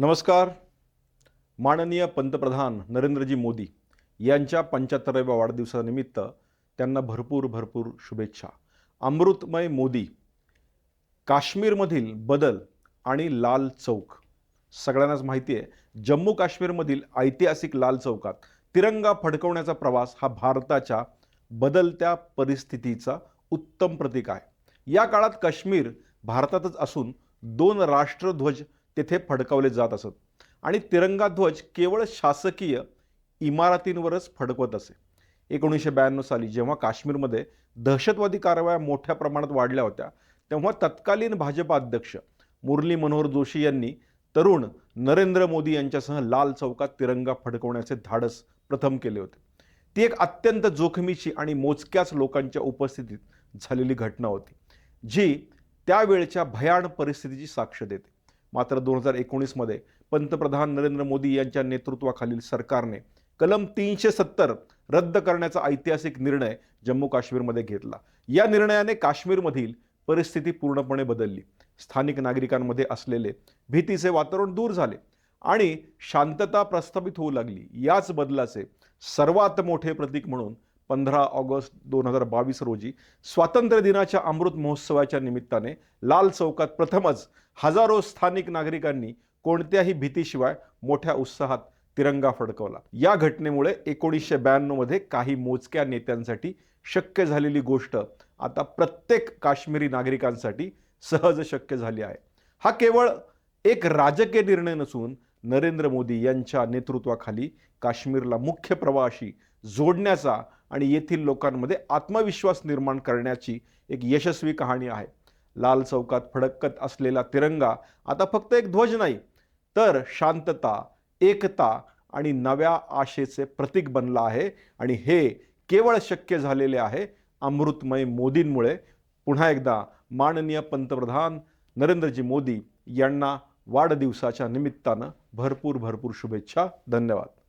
नमस्कार. माननीय पंतप्रधान नरेंद्रजी मोदी यांच्या 75व्या वाढदिवसानिमित्त त्यांना भरपूर शुभेच्छा. अमृतमय मोदी, काश्मीरमधील बदल आणि लाल चौक. सगळ्यांनाच माहिती आहे, जम्मू काश्मीरमधील ऐतिहासिक लाल चौकात तिरंगा फडकवण्याचा प्रवास हा भारताच्या बदलत्या परिस्थितीचा उत्तम प्रतीक आहे. या काळात काश्मीर भारतातच असून 2 राष्ट्रध्वज तेथे फडकवले जात असत आणि तिरंगा ध्वज केवळ शासकीय इमारतींवरच फडकवत असे. 1992 साली जेव्हा काश्मीरमध्ये दहशतवादी कारवाया मोठ्या प्रमाणात वाढल्या होत्या, तेव्हा तत्कालीन भाजपा अध्यक्ष मुरली मनोहर जोशी यांनी तरुण नरेंद्र मोदी यांच्यासह लाल चौकात तिरंगा फडकवण्याचे धाडस प्रथम केले होते. ती एक अत्यंत जोखमीची आणि मोजक्याच लोकांच्या उपस्थितीत झालेली घटना होती, जी त्यावेळच्या भयाण परिस्थितीची साक्ष देते. मात्र 2019 मध्ये पंतप्रधान नरेंद्र मोदी यांच्या नेतृत्वाखालील सरकारने कलम 370 रद्द करण्याचा ऐतिहासिक निर्णय जम्मू काश्मीरमध्ये घेतला. या निर्णयाने काश्मीरमधील परिस्थिती पूर्णपणे बदलली. स्थानिक नागरिकांमध्ये असलेले भीतीचे वातावरण दूर झाले आणि शांतता प्रस्थापित होऊ लागली. याच बदलाचे सर्वात मोठे प्रतीक म्हणून 15 ऑगस्ट 2022 रोजी स्वातंत्र्य दिनाच्या अमृत महोत्सवाच्या निमित्ताने लाल चौकात प्रथमच हजारो स्थानिक नागरिकांनी कोणत्याही भीतीशिवाय मोठ्या उत्साहात तिरंगा फडकवला. या घटनेमुळे 1992 मध्ये काही मोजक्या नेत्यांसाठी शक्य झालेली गोष्ट आता प्रत्येक काश्मीरी नागरिकांसाठी सहज शक्य झाली आहे. हा केवळ एक राजकीय निर्णय नसून नरेंद्र मोदी यांच्या नेतृत्वाखाली काश्मीरला मुख्य प्रवाहाशी जोडण्याचा आणि येथील लोकांमध्ये आत्मविश्वास निर्माण करण्याची एक यशस्वी कहाणी आहे. लाल चौकात फडकत असलेला तिरंगा आता फक्त एक ध्वज नाही, तर शांतता, एकता आणि नव्या आशेचे प्रतीक बनला आहे. आणि हे केवळ शक्य झालेले आहे अमृतमय मोदींमुळे. पुन्हा एकदा माननीय पंतप्रधान नरेंद्रजी मोदी यांना वाढदिवसाच्या निमित्तानं भरपूर शुभेच्छा. धन्यवाद.